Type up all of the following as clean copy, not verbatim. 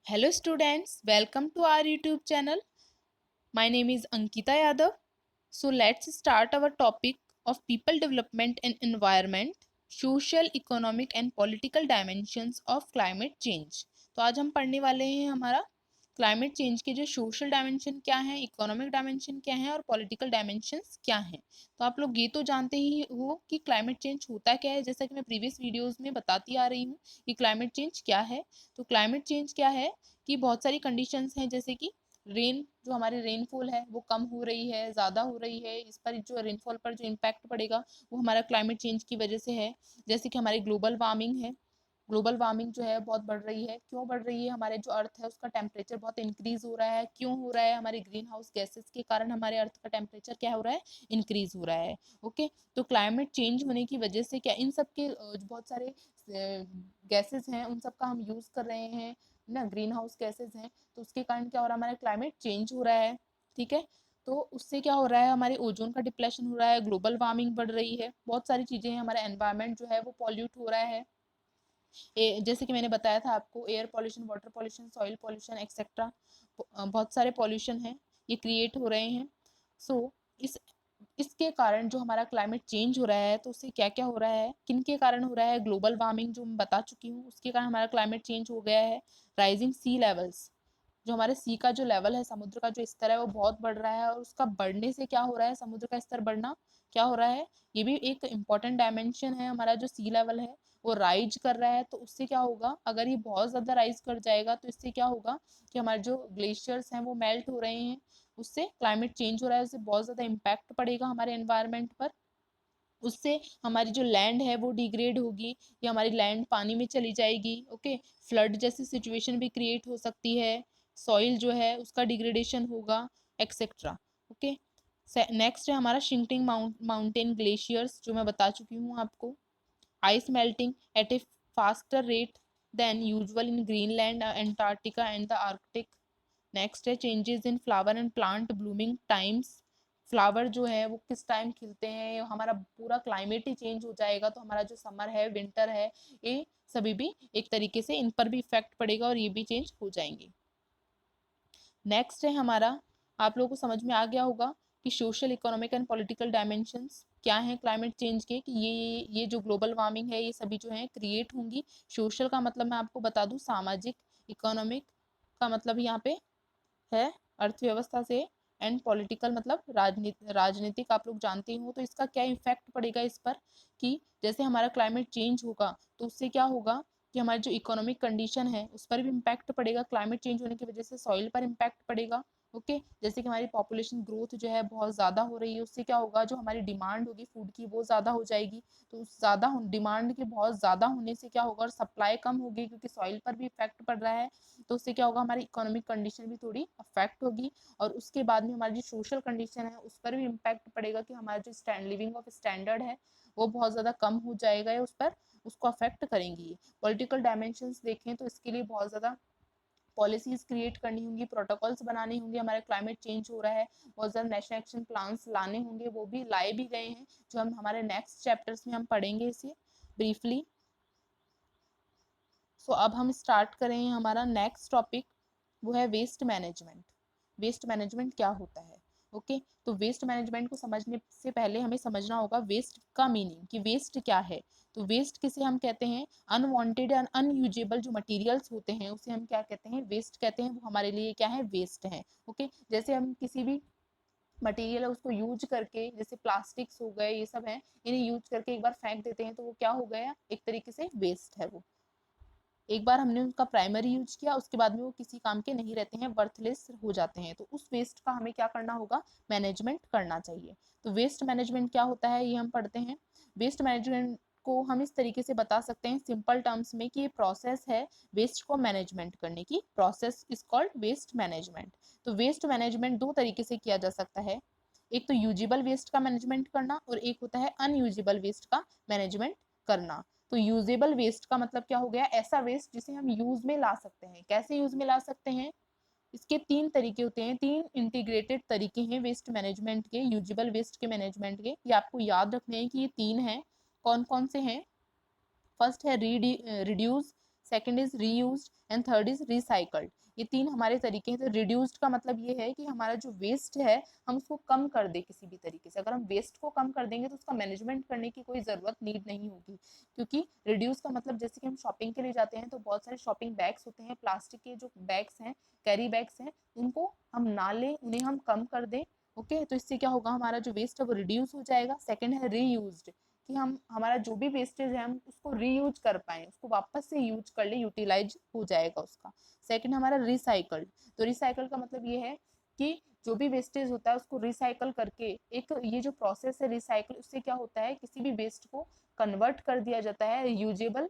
Hello students, welcome to our YouTube channel. My name is Ankita Yadav. So let's start our topic of people development and environment, social, economic and political dimensions of climate change. तो आज हम पढ़ने वाले हैं हमारा climate change के जो social dimension क्या है, इकोनॉमिक डायमेंशन क्या है और पॉलिटिकल डायमेंशंस क्या हैं। तो आप लोग ये तो जानते ही हो कि क्लाइमेट चेंज होता क्या है, जैसा कि मैं प्रीवियस वीडियोस में बताती आ रही हूँ कि क्लाइमेट चेंज क्या है। तो क्लाइमेट चेंज क्या है कि बहुत सारी कंडीशंस हैं, जैसे कि रेन, जो हमारी रेनफॉल है वो कम हो रही है, ज़्यादा हो रही है, इस पर जो रेनफॉल पर जो इम्पैक्ट पड़ेगा वो हमारा क्लाइमेट चेंज की वजह से है। जैसे कि हमारी ग्लोबल वार्मिंग है, ग्लोबल वार्मिंग जो है बहुत बढ़ रही है। क्यों बढ़ रही है? हमारे जो अर्थ है उसका टेम्परेचर बहुत इंक्रीज हो रहा है। क्यों हो रहा है? हमारे ग्रीन हाउस गैसेस के कारण हमारे अर्थ का टेम्परेचर क्या हो रहा है? इंक्रीज हो रहा है। ओके, तो क्लाइमेट चेंज होने की वजह से क्या इन सब के बहुत सारे गैसेस हैं, उन सब का हम यूज़ कर रहे हैं ना, ग्रीन हाउस गैसेज हैं, तो उसके कारण क्या हो रहा है? हमारा क्लाइमेट चेंज हो रहा है। ठीक है, तो उससे क्या हो रहा है? हमारे ओजोन का डिप्लेशन हो रहा है, ग्लोबल वार्मिंग बढ़ रही है, बहुत सारी चीज़ें हैं, हमारा एनवायरनमेंट जो है वो पॉल्यूट हो रहा है। जैसे कि मैंने बताया था आपको, air pollution, water pollution, soil pollution etcetera, बहुत सारे पॉल्यूशन हैं ये क्रिएट हो रहे हैं। सो इस इसके कारण जो हमारा क्लाइमेट चेंज हो रहा है, तो उससे क्या क्या हो रहा है, किन के कारण हो रहा है? ग्लोबल वार्मिंग जो मैं बता चुकी हूँ, उसके कारण हमारा क्लाइमेट चेंज हो गया है। राइजिंग सी लेवल्स, जो हमारे सी का जो लेवल है, समुद्र का जो स्तर है वो बहुत बढ़ रहा है, और उसका बढ़ने से क्या हो रहा है? समुद्र का स्तर बढ़ना क्या हो रहा है? ये भी एक इम्पॉर्टेंट डायमेंशन है। हमारा जो सी लेवल है वो राइज कर रहा है, तो उससे क्या होगा? अगर ये बहुत ज़्यादा राइज कर जाएगा तो इससे क्या होगा कि हमारे जो ग्लेशियर्स हैं वो मेल्ट हो रहे हैं, उससे क्लाइमेट चेंज हो रहा है, उससे बहुत ज़्यादा इम्पैक्ट पड़ेगा हमारे एनवायरनमेंट पर। उससे हमारी जो लैंड है वो डिग्रेड होगी, या हमारी लैंड पानी में चली जाएगी। ओके, फ्लड जैसी सिचुएशन भी क्रिएट हो सकती है, सॉइल जो है उसका डिग्रेडेशन होगा, एक्सेट्रा। ओके, नेक्स्ट है हमारा शिंकिंग माउंटेन ग्लेशियर्स, जो मैं बता चुकी हूँ आपको। ice melting at a faster rate than usual in Greenland, Antarctica and the Arctic. Next है changes in flower and plant blooming times. Flower जो है वो किस टाइम खिलते हैं, हमारा पूरा क्लाइमेट ही चेंज हो जाएगा, तो हमारा जो समर है, विंटर है, ये सभी भी एक तरीके से इन पर भी इफेक्ट पड़ेगा और ये भी चेंज हो जाएंगे। नेक्स्ट है हमारा, आप लोगों को समझ में आ गया होगा कि social, economic and political dimensions क्या हैं क्लाइमेट चेंज के, कि ये जो ग्लोबल वार्मिंग है ये सभी जो है क्रिएट होंगी। सोशल का मतलब मैं आपको बता दूं सामाजिक, इकोनॉमिक का मतलब यहाँ पे है अर्थव्यवस्था से, एंड पॉलिटिकल मतलब राजनीतिक, आप लोग जानते हो। तो इसका क्या इफेक्ट पड़ेगा इस पर, कि जैसे हमारा क्लाइमेट चेंज होगा तो उससे क्या होगा कि हमारी जो इकोनॉमिक कंडीशन है उस पर भी इम्पैक्ट पड़ेगा। क्लाइमेट चेंज होने की वजह से सॉइल पर इम्पैक्ट पड़ेगा। ओके, जैसे कि हमारी पॉपुलेशन ग्रोथ जो है बहुत ज़्यादा हो रही है, उससे क्या होगा? जो हमारी डिमांड होगी फूड की वो ज़्यादा हो जाएगी। तो उस ज़्यादा डिमांड के बहुत ज़्यादा होने से क्या होगा? और सप्लाई कम होगी क्योंकि सॉइल पर भी इफेक्ट पड़ रहा है, तो उससे क्या होगा? हमारी इकोनॉमिक कंडीशन भी थोड़ी अफेक्ट होगी। और उसके बाद में हमारी जो सोशल कंडीशन है उस पर भी इम्पैक्ट पड़ेगा, कि हमारा जो लिविंग ऑफ स्टैंडर्ड है वो बहुत ज़्यादा कम हो जाएगा, या उस पर उसको अफेक्ट करेंगी। पॉलिटिकल डायमेंशंस देखें तो इसके लिए बहुत ज़्यादा पॉलिसीज क्रिएट करनी होंगी, प्रोटोकॉल्स बनाने होंगे। हमारा क्लाइमेट चेंज हो रहा है, बहुत ज़्यादा नेशनल एक्शन प्लान्स लाने होंगे, वो भी लाए भी गए हैं, जो हम हमारे नेक्स्ट चैप्टर्स में हम पढ़ेंगे इसे ब्रीफली। सो अब हम स्टार्ट करें हमारा नेक्स्ट टॉपिक, वो है वेस्ट मैनेजमेंट। वेस्ट मैनेजमेंट क्या होता है? ओके, तो वेस्ट मैनेजमेंट को समझने से पहले हमें समझना होगा वेस्ट का मीनिंग, कि वेस्ट क्या है। तो वेस्ट किसे हम कहते हैं? अनवांटेड एंड अनयूजेबल जो मटेरियल्स होते हैं उसे हम क्या कहते हैं? वेस्ट कहते हैं। वो हमारे लिए क्या है? वेस्ट है। ओके, जैसे हम किसी भी मटेरियल है उसको यूज करके, जैसे प्लास्टिक्स हो गए, ये सब है, इन्हें यूज करके एक बार फेंक देते हैं, तो वो क्या हो गया? एक तरीके से वेस्ट है वो। एक बार हमने उनका प्राइमरी यूज किया, उसके बाद में वो किसी काम के नहीं रहते हैं, वर्थलेस हो जाते हैं, तो उस वेस्ट का हमें क्या करना होगा? मैनेजमेंट करना चाहिए। तो वेस्ट मैनेजमेंट क्या होता है ये हम पढ़ते हैं। वेस्ट मैनेजमेंट को हम इस तरीके से बता सकते हैं सिंपल टर्म्स में, कि ये प्रोसेस है वेस्ट को मैनेजमेंट करने की, process is called waste management. तो वेस्ट मैनेजमेंट दो तरीके से किया जा सकता है, एक तो यूजिबल वेस्ट का मैनेजमेंट करना, और एक होता है अनयूजिबल वेस्ट का मैनेजमेंट करना। तो यूजेबल वेस्ट का मतलब क्या हो गया? ऐसा वेस्ट जिसे हम यूज में ला सकते हैं। कैसे यूज में ला सकते हैं? इसके तीन तरीके होते हैं, तीन इंटीग्रेटेड तरीके हैं वेस्ट मैनेजमेंट के, यूजेबल वेस्ट के मैनेजमेंट के। ये आपको याद रखने हैं कि ये तीन हैं। कौन कौन से हैं? फर्स्ट है reduce, second is reused and third is recycled. ये तीन हमारे तरीके हैं। तो रिड्यूस्ड का मतलब ये है कि हमारा जो वेस्ट है हम उसको कम कर दे किसी भी तरीके से। अगर हम वेस्ट को कम कर देंगे तो उसका मैनेजमेंट करने की कोई ज़रूरत नीड नहीं होगी, क्योंकि रिड्यूस का मतलब जैसे कि हम शॉपिंग के लिए जाते हैं तो बहुत सारे शॉपिंग बैग्स होते हैं, प्लास्टिक के जो बैग्स हैं, कैरी बैग्स हैं, उनको हम ना लें, उन्हें हम कम कर दें। ओके, तो इससे क्या होगा, हमारा जो वेस्ट है वो रिड्यूस हो जाएगा। सेकेंड है रीयूज्ड, कि हम हमारा जो भी वेस्टेज है हम उसको रीयूज कर पाएँ, उसको वापस से यूज कर ले, यूटिलाइज हो जाएगा उसका। सेकंड हमारा रिसाइकल्ड। तो रिसाइकल का मतलब ये है कि जो भी वेस्टेज होता है उसको रिसाइकल करके, एक ये जो प्रोसेस है रिसाइकल, उससे क्या होता है किसी भी वेस्ट को कन्वर्ट कर दिया जाता है यूजेबल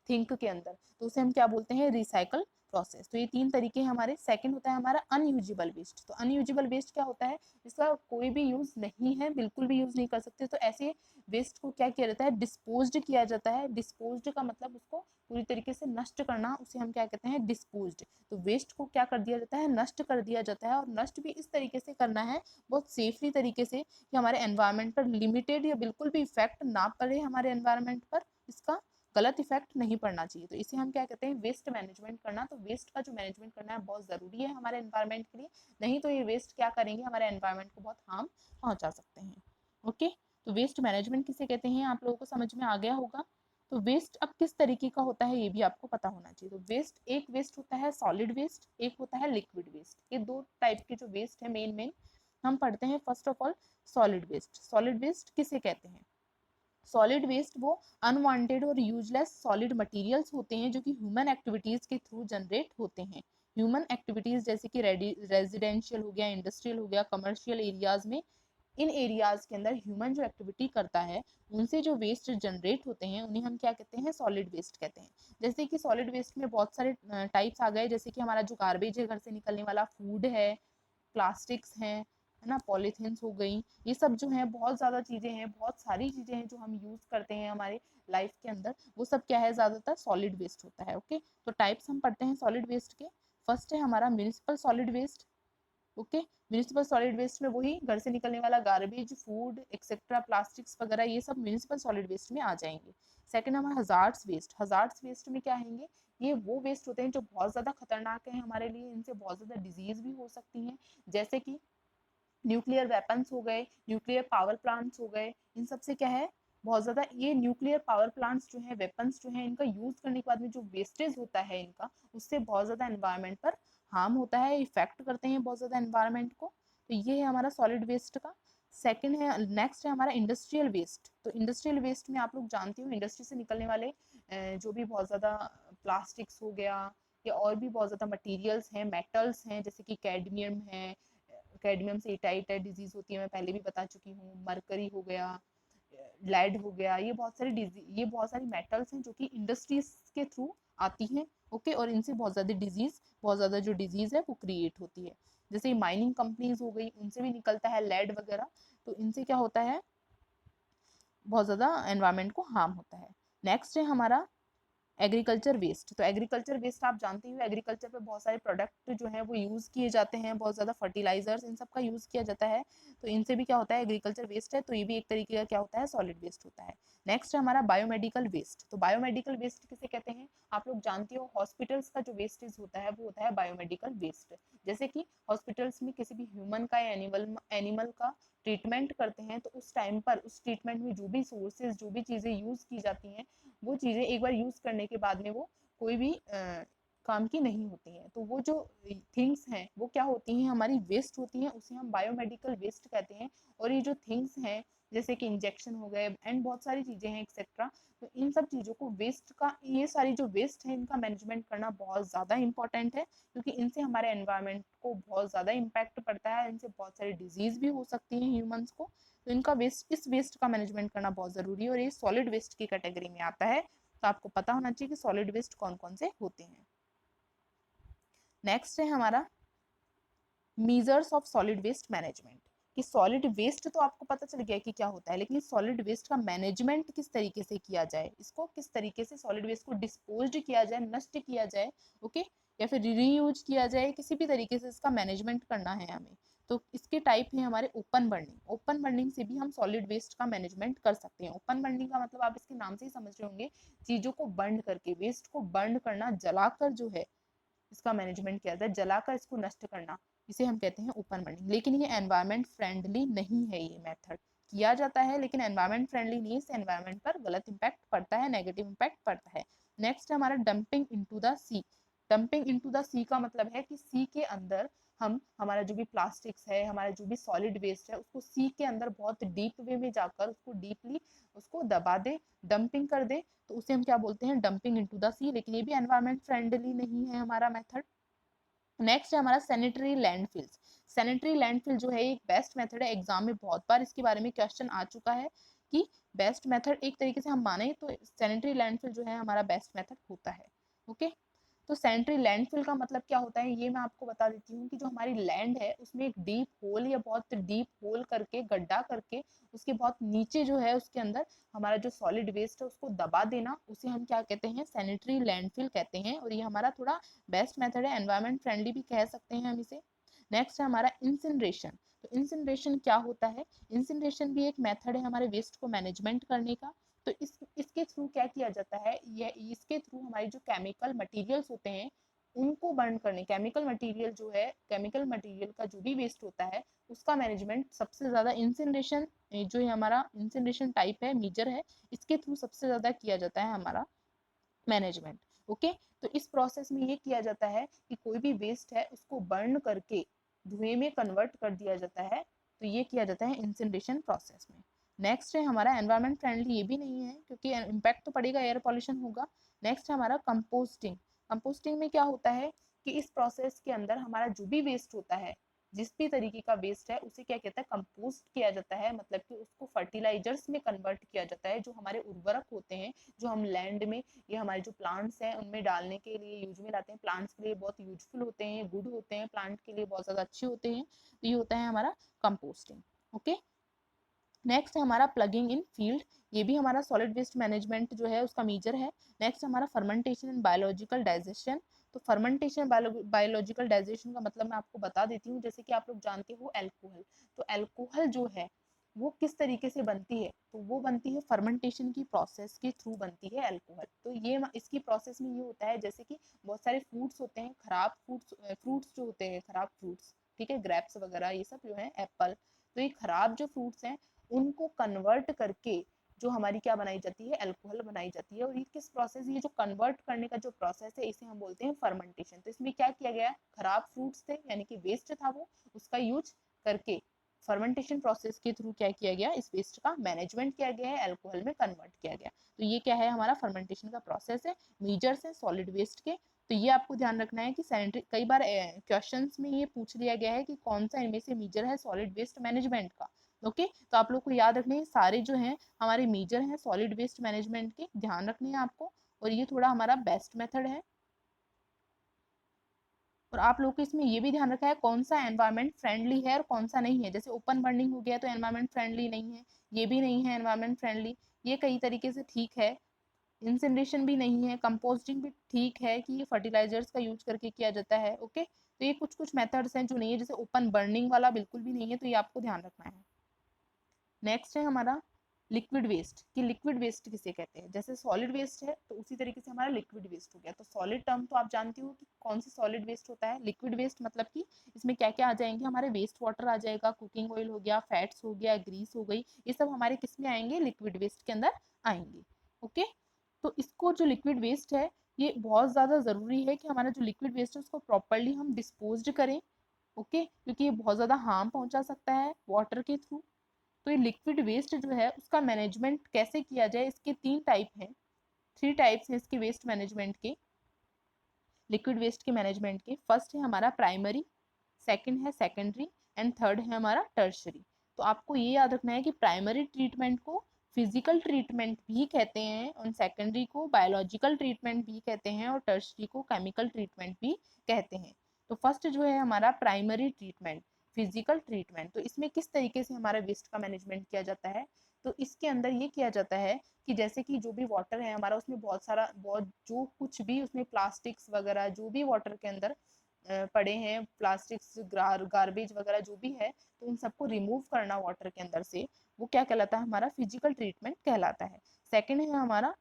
थिंक के अंदर, तो उसे हम क्या बोलते हैं, रिसाइकल प्रोसेस। तो ये तीन तरीके हैं हमारे। सेकंड होता है हमारा अनयूजेबल वेस्ट। तो अनयूजेबल वेस्ट क्या होता है, इसका कोई भी यूज नहीं है, बिल्कुल भी यूज नहीं कर सकते। तो ऐसे वेस्ट को क्या किया जाता है, डिस्पोज्ड किया जाता है। डिस्पोज्ड का मतलब उसको पूरी तरीके से नष्ट करना, उसे हम क्या कहते हैं, डिस्पोज्ड। तो वेस्ट को क्या कर दिया जाता है, नष्ट कर दिया जाता है। और नष्ट भी इस तरीके से करना है, बहुत सेफली तरीके से, कि हमारे एनवायरनमेंट पर लिमिटेड या बिल्कुल भी इफेक्ट ना पड़े हमारे एनवायरनमेंट पर, इसका गलत इफेक्ट नहीं पड़ना चाहिए। तो इसे हम क्या कहते हैं, वेस्ट मैनेजमेंट करना। तो वेस्ट का जो मैनेजमेंट करना है बहुत ज़रूरी है हमारे एनवायरनमेंट के लिए, नहीं तो ये वेस्ट क्या करेंगे, हमारे एनवायरनमेंट को बहुत हार्म पहुंचा सकते हैं। ओके, तो वेस्ट मैनेजमेंट किसे कहते हैं आप लोगों को समझ में आ गया होगा। तो वेस्ट अब किस तरीके का होता है ये भी आपको पता होना चाहिए। तो वेस्ट, एक वेस्ट होता है सॉलिड वेस्ट, एक होता है लिक्विड वेस्ट। ये दो टाइप के जो वेस्ट है मेन मेन हम पढ़ते हैं। First of all solid waste. Solid waste किसे कहते हैं, सॉलिड वेस्ट वो अनवांटेड और यूजलेस सॉलिड मटेरियल्स होते हैं जो कि ह्यूमन एक्टिविटीज के थ्रू जनरेट होते हैं। ह्यूमन एक्टिविटीज जैसे कि रेजिडेंशियल हो गया, इंडस्ट्रियल हो गया, कमर्शियल एरियाज में, इन एरियाज के अंदर ह्यूमन जो एक्टिविटी करता है उनसे जो वेस्ट जनरेट होते हैं उन्हें हम क्या कहते हैं, सॉलिड वेस्ट कहते हैं। जैसे कि सॉलिड वेस्ट में बहुत सारे टाइप्स आ गए, जैसे कि हमारा जो गार्बेज है, घर से निकलने वाला फूड है, प्लास्टिक्स हैं, है ना, पॉलीथीन्स हो गई, ये सब जो है बहुत ज़्यादा चीज़ें हैं, बहुत सारी चीज़ें हैं जो हम यूज़ करते हैं हमारे लाइफ के अंदर, वो सब क्या है, ज़्यादातर सॉलिड वेस्ट होता है। ओके, तो टाइप्स हम पढ़ते हैं सॉलिड वेस्ट के। फर्स्ट है हमारा municipal solid waste. Okay, municipal solid waste में वही घर से निकलने वाला गार्बेज, फूड एक्सेट्रा, प्लास्टिक्स वगैरह, ये सब म्यूनिसिपल सॉलिड वेस्ट में आ जाएंगे। सेकंड हमारा हजार्ड्स वेस्ट। हजार्ड्स वेस्ट में क्या आएंगे, ये वो वेस्ट होते हैं जो बहुत ज़्यादा खतरनाक है हमारे लिए, इनसे बहुत ज़्यादा डिजीज भी हो सकती हैं, जैसे कि न्यूक्लियर वेपन्स हो गए, न्यूक्लियर पावर प्लांट्स हो गए, इन सब से क्या है, बहुत ज़्यादा ये न्यूक्लियर पावर प्लांट्स जो है, वेपन्स जो है, इनका यूज़ करने के बाद में जो वेस्टेज होता है इनका, उससे बहुत ज़्यादा एनवायरनमेंट पर हार्म होता है, इफेक्ट करते हैं बहुत ज़्यादा एनवायरनमेंट को। तो ये है हमारा सॉलिड वेस्ट का। सेकंड है, नेक्स्ट है हमारा इंडस्ट्रियल वेस्ट। तो इंडस्ट्रियल वेस्ट में आप लोग जानते हो, इंडस्ट्री से निकलने वाले जो भी बहुत ज़्यादा प्लास्टिक्स हो गया, या और भी बहुत ज़्यादा मटीरियल्स हैं, मेटल्स हैं, जैसे कि कैडमियम है, कैडमियम से टाइटाइड डिजीज होती है, मैं पहले भी बता चुकी हूँ, मरकरी हो गया, लेड हो गया, ये बहुत सारी मेटल्स हैं जो कि इंडस्ट्रीज के थ्रू आती हैं। ओके, और इनसे बहुत ज़्यादा जो डिजीज है वो क्रिएट होती है। जैसे माइनिंग कंपनीज हो गई, उनसे भी निकलता है लेड वगैरह, तो इनसे क्या होता है, बहुत ज़्यादा एनवायरनमेंट को हार्म होता है। नेक्स्ट है हमारा एग्रीकल्चर वेस्ट। तो एग्रीकल्चर वेस्ट आप जानते ही हो, एग्रीकल्चर पे बहुत सारे प्रोडक्ट जो है वो यूज़ किए जाते हैं, बहुत ज़्यादा फर्टिलाइजर्स इन सब का यूज़ किया जाता है, तो इनसे भी क्या होता है, एग्रीकल्चर वेस्ट है, तो ये भी एक तरीके का क्या होता है, सॉलिड वेस्ट होता है। नेक्स्ट है हमारा बायोमेडिकल वेस्ट। तो बायोमेडिकल वेस्ट किसे कहते हैं, आप लोग जानते हो, हॉस्पिटल्स का जो वेस्टेज होता है वो होता है बायोमेडिकल वेस्ट। जैसे कि हॉस्पिटल्स में किसी भी ह्यूमन का या एनिमल का ट्रीटमेंट करते हैं, तो उस टाइम पर उस ट्रीटमेंट में जो भी सोर्सेज, जो भी चीज़ें यूज़ की जाती हैं, वो चीज़ें एक बार यूज़ करने के बाद में वो कोई भी काम की नहीं होती हैं। तो वो जो थिंग्स हैं वो क्या होती हैं, हमारी वेस्ट होती हैं, उसे हम बायोमेडिकल वेस्ट कहते हैं। और ये जो थिंग्स हैं, जैसे कि इंजेक्शन हो गए एंड बहुत सारी चीज़ें हैं एक्सेट्रा, तो इन सब चीज़ों को वेस्ट का, ये सारी जो वेस्ट है इनका मैनेजमेंट करना बहुत ज़्यादा इंपॉर्टेंट है, क्योंकि इनसे हमारे एनवायरनमेंट को बहुत ज़्यादा इम्पैक्ट पड़ता है, इनसे बहुत सारी डिजीज़ भी हो सकती हैं ह्यूमंस को। तो इनका वेस्ट, इस वेस्ट का मैनेजमेंट करना बहुत ज़रूरी है, और ये सॉलिड वेस्ट की कैटेगरी में आता है। तो आपको पता होना चाहिए कि सॉलिड वेस्ट कौन कौन से होते हैं। नेक्स्ट है हमारा measures of solid waste management. कि सॉलिड वेस्ट तो आपको पता चल गया कि क्या होता है, लेकिन सॉलिड वेस्ट का मैनेजमेंट किस तरीके से किया जाए, इसको किस तरीके से सॉलिड वेस्ट को डिस्पोज किया जाए, नष्ट किया जाए, ओके, या फिर रीयूज किया जाए, किसी भी तरीके से इसका मैनेजमेंट करना है हमें। तो इसके टाइप है हमारे ओपन बर्निंग। ओपन बर्निंग से भी हम सॉलिड वेस्ट का मैनेजमेंट कर सकते हैं। ओपन बर्निंग का मतलब आप इसके नाम से ही समझ रहे होंगे, चीजों को बर्न करके, वेस्ट को बर्न करना, जलाकर जो है इसका मैनेजमेंट किया जाता है, जलाकर इसको नष्ट करना, इसे हम कहते हैं ओपन बर्निंग। लेकिन ये एनवायरमेंट फ्रेंडली नहीं है। ये मेथड किया जाता है लेकिन एनवायरमेंट फ्रेंडली नहीं है, इससे एनवायरमेंट पर गलत इंपैक्ट पड़ता है, नेगेटिव इंपैक्ट पड़ता है। नेक्स्ट है हमारा dumping into the sea. Dumping into the sea का मतलब है कि सी के अंदर हम हमारा जो भी प्लास्टिक्स है, हमारा जो भी सॉलिड वेस्ट है, उसको सी के अंदर बहुत डीप वे में जाकर उसको डीपली उसको दबा दे, डंपिंग कर दे, तो उसे हम क्या बोलते हैं, डंपिंग इनटू द सी। लेकिन ये भी एनवायरमेंट फ्रेंडली नहीं है हमारा मेथड। नेक्स्ट है हमारा सैनिटरी लैंडफिल्स। सैनिटरी लैंडफिल जो है एक बेस्ट मेथड है, एग्जाम में बहुत बार इसके बारे में क्वेश्चन आ चुका है कि बेस्ट मेथड एक तरीके से हम माने तो सैनिटरी लैंडफिल जो है हमारा बेस्ट मेथड होता है। ओके, तो सैनिटरी लैंडफिल का मतलब क्या होता है ये मैं आपको बता देती हूँ कि जो हमारी लैंड है उसमें एक डीप होल या बहुत डीप होल करके, गड्ढा करके, उसके बहुत नीचे जो है उसके अंदर हमारा जो सॉलिड वेस्ट है उसको दबा देना, उसे हम क्या कहते हैं, सैनिटरी लैंडफिल कहते हैं। और ये हमारा थोड़ा बेस्ट मेथड है, एनवायरमेंट फ्रेंडली भी कह सकते हैं हम इसे। नेक्स्ट है हमारा इंसिनरेशन। तो इंसिनरेशन क्या होता है, इंसिनरेशन भी एक मेथड है हमारे वेस्ट को मैनेजमेंट करने का। तो इसके थ्रू क्या किया जाता है, ये इसके थ्रू हमारी जो केमिकल मटेरियल्स होते हैं उनको बर्न करने, केमिकल मटेरियल जो है, केमिकल मटेरियल का जो भी वेस्ट होता है उसका मैनेजमेंट सबसे ज्यादा इंसिनरेशन, जो है हमारा इंसिनरेशन टाइप है, मेजर है, इसके थ्रू सबसे ज्यादा किया जाता है हमारा मैनेजमेंट। ओके, तो इस प्रोसेस में ये किया जाता है कि कोई भी वेस्ट है उसको बर्न करके धुएं में कन्वर्ट कर दिया जाता है, तो ये किया जाता है इंसिनरेशन प्रोसेस में। नेक्स्ट है हमारा एनवायरमेंट फ्रेंडली, ये भी नहीं है क्योंकि इम्पैक्ट तो पड़ेगा, एयर पॉल्यूशन होगा। नेक्स्ट है हमारा कंपोस्टिंग। कंपोस्टिंग में क्या होता है कि इस प्रोसेस के अंदर हमारा जो भी वेस्ट होता है, जिस भी तरीके का वेस्ट है उसे क्या कहता है, कंपोस्ट किया जाता है, मतलब कि उसको फर्टिलाइजर्स में कन्वर्ट किया जाता है। जो हमारे उर्वरक होते हैं जो हम लैंड में, ये हमारे जो प्लांट्स हैं उनमें डालने के लिए यूज में लाते हैं, प्लांट्स के लिए बहुत यूजफुल होते हैं, गुड होते हैं, प्लांट के लिए बहुत ज्यादा अच्छे होते हैं, तो ये होता है हमारा कंपोस्टिंग। ओके, नेक्स्ट है हमारा प्लगिंग इन फील्ड। ये भी हमारा सॉलिड वेस्ट मैनेजमेंट जो है उसका मेजर है। नेक्स्ट हमारा फर्मेंटेशन एंड बायोलॉजिकल डाइजेशन। तो फर्मेंटेशन बायोलॉजिकल डाइजेशन का मतलब मैं आपको बता देती हूँ, जैसे कि आप लोग जानते हो अल्कोहल, तो अल्कोहल जो है वो किस तरीके से बनती है, तो वो बनती है फर्मेंटेशन की प्रोसेस के थ्रू बनती है अल्कोहल। तो ये इसकी प्रोसेस में ये होता है, जैसे कि बहुत सारे फ्रूट्स होते हैं, खराब फ्रूट्स जो होते हैं, खराब फ्रूट्स, ठीक है, ग्रेप्स वगैरह ये सब जो है, एप्पल, तो ये खराब जो फ्रूट्स हैं उनको कन्वर्ट करके जो हमारी क्या बनाई जाती है, अल्कोहल बनाई जाती है। और ये किस प्रोसेस, ये जो कन्वर्ट करने का जो प्रोसेस है इसे हम बोलते हैं फर्मेंटेशन। तो इसमें क्या किया गया, खराब फ्रूट्स थे यानी कि वेस्ट था वो, उसका यूज करके फर्मेंटेशन प्रोसेस के थ्रू क्या किया गया, इस वेस्ट का मैनेजमेंट किया गया है, अल्कोहल में कन्वर्ट किया गया। तो ये क्या है, हमारा फर्मेंटेशन का प्रोसेस है, मेजर्स है सॉलिड वेस्ट के। तो ये आपको ध्यान रखना है कि सैनिटरी, कई बार क्वेश्चंस में ये पूछ लिया गया है कि कौन सा इनमें से मेजर है सॉलिड वेस्ट मैनेजमेंट का। ओके, तो आप लोग को याद रखने हैं सारे जो हैं हमारे मेजर हैं सॉलिड वेस्ट मैनेजमेंट के, ध्यान रखने हैं आपको। और ये थोड़ा हमारा बेस्ट मेथड है। और आप लोग को इसमें ये भी ध्यान रखा है कौन सा एनवायरमेंट फ्रेंडली है और कौन सा नहीं है। जैसे ओपन बर्निंग हो गया तो एनवायरमेंट फ्रेंडली नहीं है, ये भी नहीं है एनवायरमेंट फ्रेंडली, ये कई तरीके से ठीक है। इंसिनरेशन भी नहीं है, कंपोस्टिंग भी ठीक है कि ये फर्टिलाइजर्स का यूज करके किया जाता है। ओके, तो ये कुछ कुछ मेथड्स हैं जो नहीं है, जैसे ओपन बर्निंग वाला बिल्कुल भी नहीं है, तो ये आपको ध्यान रखना है। नेक्स्ट है हमारा लिक्विड वेस्ट, कि लिक्विड वेस्ट किसे कहते हैं। जैसे सॉलिड वेस्ट है तो उसी तरीके से हमारा लिक्विड वेस्ट हो गया। तो सॉलिड टर्म तो आप जानते हो कि कौन सी सॉलिड वेस्ट होता है, लिक्विड वेस्ट मतलब कि इसमें क्या क्या आ जाएंगे, हमारे वेस्ट वाटर आ जाएगा, कुकिंग ऑयल हो गया, फैट्स हो गया, ग्रीस हो गई, ये सब हमारे किस में आएंगे, लिक्विड वेस्ट के अंदर आएंगे। ओके, तो इसको जो लिक्विड वेस्ट है ये बहुत ज़्यादा ज़रूरी है कि हमारा जो लिक्विड वेस्ट है उसको प्रॉपरली हम डिस्पोज करें। ओके, क्योंकि ये बहुत ज़्यादा हार्म पहुंचा सकता है वाटर के थ्रू। तो ये लिक्विड वेस्ट जो है उसका मैनेजमेंट कैसे किया जाए, इसके तीन टाइप हैं, थ्री टाइप्स हैं इसके वेस्ट मैनेजमेंट के, लिक्विड वेस्ट के मैनेजमेंट के। फर्स्ट है हमारा प्राइमरी, सेकंड है सेकेंडरी, एंड थर्ड है हमारा टर्शरी। तो आपको ये याद रखना है कि प्राइमरी ट्रीटमेंट को फिजिकल ट्रीटमेंट भी कहते हैं, और सेकेंडरी को बायोलॉजिकल ट्रीटमेंट भी कहते हैं, और टर्शरी को केमिकल ट्रीटमेंट भी कहते हैं। तो फर्स्ट जो है हमारा प्राइमरी ट्रीटमेंट, फिजिकल ट्रीटमेंट, तो इसमें किस तरीके से हमारा वेस्ट का मैनेजमेंट किया जाता है, तो इसके अंदर ये किया जाता है कि जैसे कि जो भी वाटर है हमारा उसमें बहुत सारा, बहुत जो कुछ भी उसमें प्लास्टिक्स वगैरह जो भी वाटर के अंदर पड़े हैं, प्लास्टिक्स, गार्बेज वगैरह जो भी है, तो उन सबको रिमूव करना वाटर के अंदर से, वो क्या कहलाता है, हमारा फिजिकल ट्रीटमेंट कहलाता है। सेकेंड है हमारा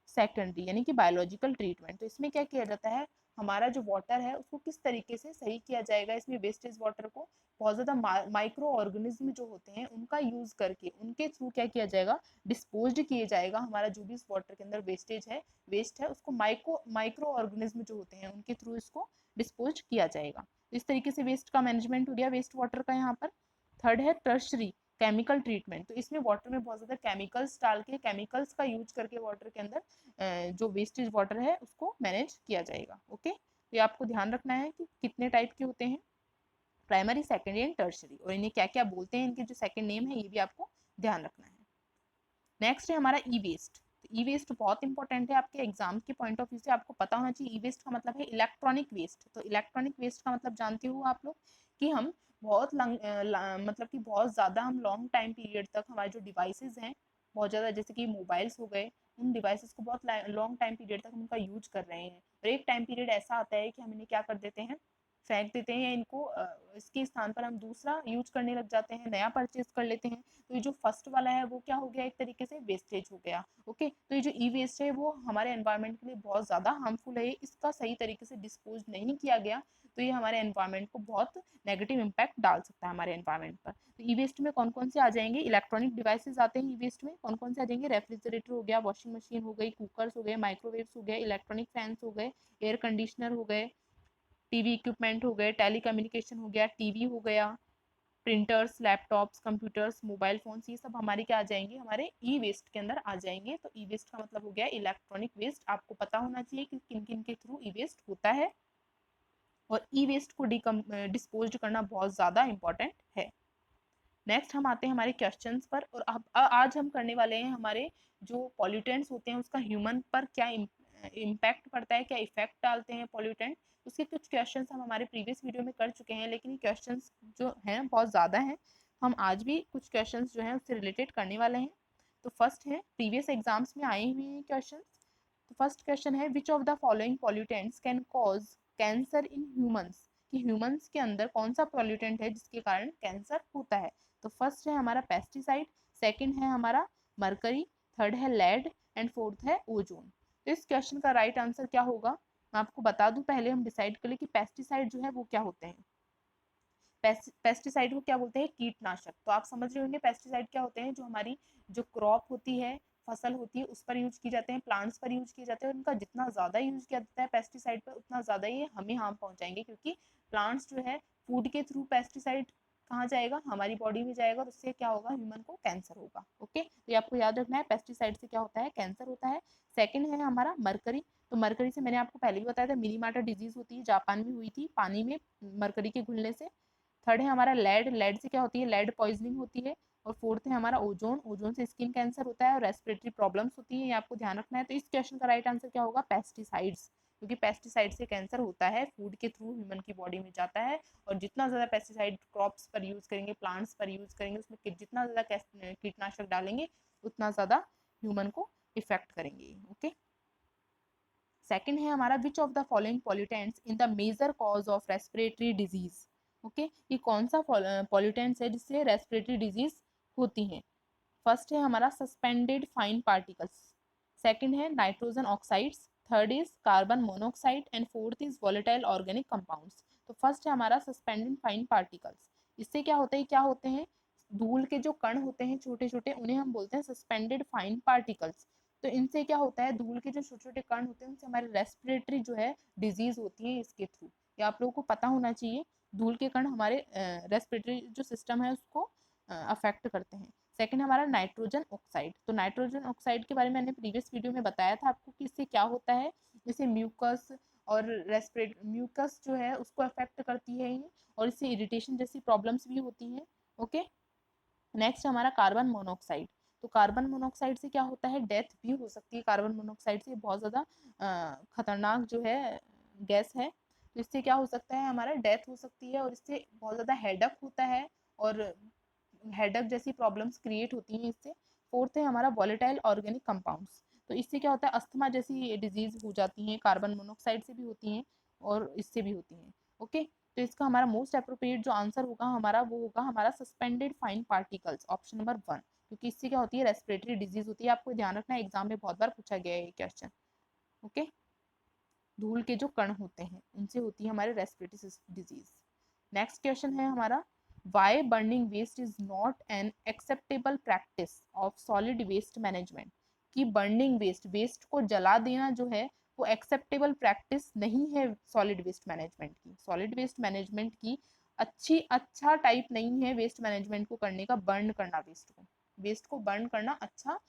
सेकेंडरी यानी कि बायोलॉजिकल ट्रीटमेंट। तो इसमें क्या किया जाता है, हमारा जो वाटर है उसको किस तरीके से सही किया जाएगा, इसमें वेस्टेज वाटर को बहुत ज़्यादा माइक्रो ऑर्गेनिज्म जो होते हैं उनका यूज़ करके उनके थ्रू क्या किया जाएगा, डिस्पोज किए जाएगा। हमारा जो भी इस वाटर के अंदर वेस्टेज है, वेस्ट है, उसको माइक्रो ऑर्गेनिज्म जो होते हैं उनके थ्रू इसको डिस्पोज किया जाएगा। इस तरीके से वेस्ट का मैनेजमेंट हो गया वेस्ट वाटर का यहाँ पर। थर्ड है टर्शरी केमिकल ट्रीटमेंट। तो इसमें वाटर में बहुत ज़्यादा केमिकल्स डाल के, केमिकल्स का यूज करके वाटर के अंदर जो वेस्टेज वाटर है उसको मैनेज किया जाएगा। ओके, तो ये आपको ध्यान रखना है कि कितने टाइप के होते हैं, प्राइमरी, सेकेंडरी एंड टर्शरी, और इन्हें क्या क्या बोलते हैं, इनके जो सेकेंड नेम है ये भी आपको ध्यान रखना है। नेक्स्ट है हमारा ई वेस्ट। ई वेस्ट बहुत इंपॉर्टेंट है आपके एग्जाम के पॉइंट ऑफ व्यू से, आपको पता होना चाहिए। ई वेस्ट का मतलब है इलेक्ट्रॉनिक वेस्ट। तो इलेक्ट्रॉनिक वेस्ट का मतलब जानते हो आप लोग कि हम मतलब कि बहुत ज़्यादा हम लॉन्ग टाइम पीरियड तक हमारे जो डिवाइसेज हैं, बहुत ज़्यादा जैसे कि मोबाइल्स हो गए, उन डिवाइसेस को बहुत लॉन्ग टाइम पीरियड तक हम उनका यूज कर रहे हैं, और एक टाइम पीरियड ऐसा आता है कि हम इन्हें क्या कर देते हैं, फेंक देते हैं, या इनको इसके स्थान पर हम दूसरा यूज करने लग जाते हैं, नया परचेज कर लेते हैं। तो ये जो फर्स्ट वाला है वो क्या हो गया, एक तरीके से वेस्टेज हो गया। ओके, तो ये जो ई वेस्ट है वो हमारे एनवायरनमेंट के लिए बहुत ज़्यादा हार्मफुल है, इसका सही तरीके से डिस्पोज नहीं किया गया तो ये हमारे एनवायरनमेंट को बहुत नेगेटिव इम्पैक्ट डाल सकता है हमारे एनवायरनमेंट पर। तो ई वेस्ट में कौन कौन से आ जाएंगे, इलेक्ट्रॉनिक डिवाइसेज आते हैं ई वेस्ट में। कौन कौन से आ जाएंगे, रेफ्रिजरेटर हो गया, वॉशिंग मशीन हो गई, कुकर्स हो गए, माइक्रोवेव्स हो गए, इलेक्ट्रॉनिक फैंस हो गए, एयर कंडीशनर हो गए, टीवी इक्विपमेंट हो गए, टेलीकम्युनिकेशन हो गया, टीवी हो गया, printers, laptops, computers, mobile phones, ये सब हमारे क्या आ जाएंगे, हमारे ई वेस्ट के अंदर आ जाएंगे। तो ई वेस्ट का मतलब हो गया इलेक्ट्रॉनिक वेस्ट। आपको पता होना चाहिए कि किन किन के थ्रू ई वेस्ट होता है, और ई वेस्ट को डिस्पोज करना बहुत ज़्यादा इंपॉर्टेंट है। नेक्स्ट हम आते हैं हमारे क्वेश्चंस पर, और अब आज हम करने वाले हैं हमारे जो पॉल्यूटेंट्स होते हैं उसका ह्यूमन पर क्या इम्पैक्ट पड़ता है, क्या इफेक्ट डालते हैं पॉल्यूटेंट। उसके कुछ क्वेश्चंस हम हमारे प्रीवियस वीडियो में कर चुके हैं, लेकिन ये क्वेश्चंस जो हैं बहुत ज़्यादा हैं, हम आज भी कुछ क्वेश्चंस जो हैं उससे रिलेटेड करने वाले हैं। तो फर्स्ट है, प्रीवियस एग्जाम्स में आए हुए हैं क्वेश्चन। तो फर्स्ट क्वेश्चन है, विच of the following pollutants can cause cancer in humans. कि ह्यूमंस के अंदर कौन सा पॉल्यूटेंट है जिसके कारण कैंसर होता है। तो फर्स्ट है हमारा पेस्टिसाइड, सेकंड है हमारा मरकरी, थर्ड है लेड, एंड फोर्थ है ओजोन। तो इस क्वेश्चन का राइट आंसर क्या होगा, मैं आपको बता दूं, पहले हम डिसाइड कर ले कि पेस्टिसाइड जो है वो क्या होते हैं। पेस्टिसाइड को क्या बोलते हैं, कीटनाशक। तो आप समझ रहे होंगे पेस्टिसाइड क्या होते हैं, जो हमारी जो क्रॉप होती है, फसल होती है, उस पर यूज किए जाते हैं, प्लांट्स पर यूज किए जाते हैं, और उनका जितना ज़्यादा यूज किया जाता है पेस्टिसाइड पर, उतना ज़्यादा ये हमें हार्म पहुंचाएंगे, क्योंकि प्लांट्स जो है फूड के थ्रू पेस्टिसाइड कहाँ जाएगा, हमारी बॉडी में जाएगा, और उससे क्या होगा, ह्यूमन को कैंसर होगा। ओके, तो ये आपको याद रखना है, पेस्टिसाइड से क्या होता है, कैंसर होता है। सेकेंड है हमारा मरकरी। तो मरकरी से मैंने आपको पहले भी बताया था, मिनीमाटा डिजीज होती है, जापान में हुई थी, पानी में मरकरी के घुलने से। थर्ड है हमारा लेड। लेड से क्या होती है, लेड पॉइजनिंग होती है। और फोर्थ है हमारा ओजोन। ओजोन से स्किन कैंसर होता है और रेस्पिरेटरी प्रॉब्लम्स होती है, ये आपको ध्यान रखना है। तो इस क्वेश्चन का राइट आंसर क्या होगा, पेस्टिसाइड्स, क्योंकि पेस्टिसाइड से कैंसर होता है, फूड के थ्रू ह्यूमन की बॉडी में जाता है, और जितना ज़्यादा पेस्टिसाइड क्रॉप्स पर यूज़ करेंगे, प्लांट्स पर यूज़ करेंगे, उसमें जितना ज़्यादा कीटनाशक डालेंगे उतना ज़्यादा ह्यूमन को इफेक्ट करेंगे। ओके, सेकंड है हमारा, which of the following pollutants in the major cause of respiratory disease. Okay, ये कौन सा पॉल्यूटेंट्स है जिससे रेस्पिरेटरी डिजीज होती हैं। फर्स्ट है हमारा सस्पेंडेड फाइन पार्टिकल्स, सेकंड है nitrogen oxides, third is carbon monoxide, and fourth is volatile organic compounds. तो फर्स्ट है हमारा सस्पेंडेड फाइन पार्टिकल्स। इससे क्या होता है, क्या होते हैं, धूल के जो कण होते हैं छोटे छोटे, उन्हें हम बोलते हैं सस्पेंडेड फाइन पार्टिकल्स। तो इनसे क्या होता है, धूल के जो छोटे छोटे कण होते हैं उनसे हमारे रेस्पिरेटरी जो है डिजीज होती है इसके थ्रू। ये आप लोगों को पता होना चाहिए, धूल के कण हमारे रेस्पिरेटरी जो सिस्टम है उसको अफेक्ट करते हैं। सेकंड हमारा नाइट्रोजन ऑक्साइड। तो नाइट्रोजन ऑक्साइड के बारे में मैंने प्रीवियस वीडियो में बताया था आपको कि इससे क्या होता है, जैसे म्यूकस और म्यूकस जो है उसको अफेक्ट करती है ये, और इससे इरिटेशन जैसी प्रॉब्लम्स भी होती हैं। ओके, नेक्स्ट हमारा कार्बन मोनोऑक्साइड। तो कार्बन मोनोऑक्साइड से क्या होता है, डेथ भी हो सकती है। कार्बन मोनोऑक्साइड से बहुत ज़्यादा खतरनाक जो है गैस है, तो इससे क्या हो सकता है, हमारा डेथ हो सकती है, और इससे बहुत ज़्यादा हेडक होता है, और हेडक जैसी प्रॉब्लम्स क्रिएट होती हैं इससे। फोर्थ है हमारा वॉलेटाइल ऑर्गेनिक कंपाउंड्स। तो इससे क्या होता है, अस्थमा जैसी डिजीज हो जाती हैं, कार्बन मोनोऑक्साइड से भी होती हैं और इससे भी होती हैं। ओके, तो इसका हमारा मोस्ट अप्रोप्रिएट जो आंसर होगा हमारा वो होगा हमारा suspended fine particles, option number 1, क्योंकि इससे क्या होती है, रेस्पिरेटरी डिजीज होती है। आपको ध्यान रखना है, एग्जाम में बहुत बार पूछा गया है ये क्वेश्चन। ओके, धूल के जो कण होते हैं उनसे होती है हमारे रेस्पिरेटरी डिजीज। नेक्स्ट क्वेश्चन है हमारा, why burning waste is not an acceptable practice of solid waste management, कि बर्निंग वेस्ट, वेस्ट को जला देना जो है वो एक्सेप्टेबल प्रैक्टिस नहीं है सॉलिड वेस्ट मैनेजमेंट की। सॉलिड वेस्ट मैनेजमेंट की अच्छा टाइप नहीं है वेस्ट मैनेजमेंट को करने का, बर्न करना वेस्ट को बर्न करना अच्छा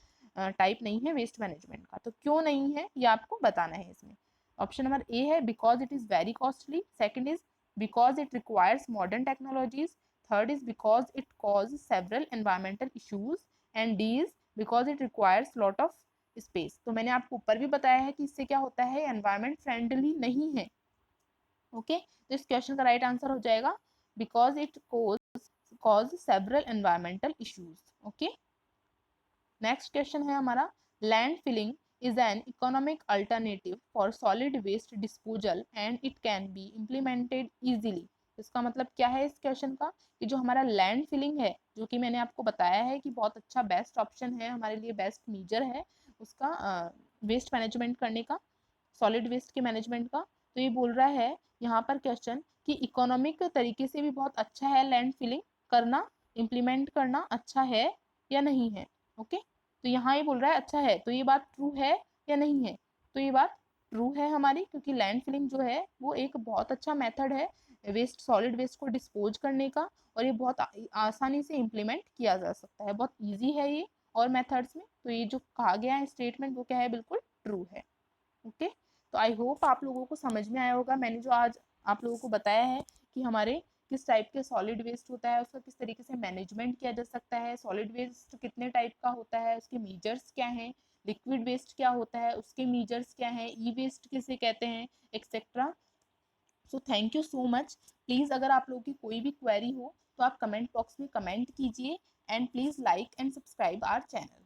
टाइप नहीं है वेस्ट मैनेजमेंट का। तो क्यों नहीं है ये आपको बताना है इसमें। ऑप्शन नंबर ए है because it is very costly, second is because it requires modern technologies, third is because it causes several environmental issues, and D is because it requires lot of space। तो मैंने आपको ऊपर भी बताया है कि इससे क्या होता है, एनवायरमेंट फ्रेंडली नहीं है। ओके, तो इस क्वेश्चन का राइट आंसर हो जाएगा because it cause several environmental issues। Okay, next question है हमारा, land filling is an economic alternative for solid waste disposal and it can be implemented easily। इसका मतलब क्या है इस क्वेश्चन का, कि जो हमारा लैंड फिलिंग है, जो कि मैंने आपको बताया है कि बहुत अच्छा बेस्ट ऑप्शन है हमारे लिए, बेस्ट मेजर है उसका वेस्ट मैनेजमेंट करने का, सॉलिड वेस्ट के मैनेजमेंट का। तो ये बोल रहा है यहाँ पर क्वेश्चन कि इकोनॉमिक तरीके से भी बहुत अच्छा है लैंड फिलिंग करना, इम्प्लीमेंट करना अच्छा है या नहीं है। ओके, तो यहाँ ये बोल रहा है अच्छा है, तो ये बात ट्रू है या नहीं है, तो ये बात ट्रू है हमारी, क्योंकि लैंड फिलिंग जो है वो एक बहुत अच्छा मेथड है वेस्ट, सॉलिड वेस्ट को डिस्पोज करने का, और ये बहुत आसानी से इम्प्लीमेंट किया जा सकता है, बहुत ईजी है ये और मेथड्स में। तो ये जो कहा गया है स्टेटमेंट वो क्या है, बिल्कुल ट्रू है। ओके, तो आई होप आप लोगों को समझ में आया होगा मैंने जो आज आप लोगों को बताया है कि हमारे किस टाइप के सॉलिड वेस्ट होता है, उसका किस तरीके से मैनेजमेंट किया जा सकता है, सॉलिड वेस्ट कितने टाइप का होता है, उसके मेजर्स क्या हैं, लिक्विड वेस्ट क्या होता है उसके मेजर्स क्या हैं, ई वेस्ट किसे कहते हैं, etcetera. So thank you so much. Please अगर आप लोगों की कोई भी क्वेरी हो तो आप कमेंट बॉक्स में कमेंट कीजिए, and please like and subscribe our channel.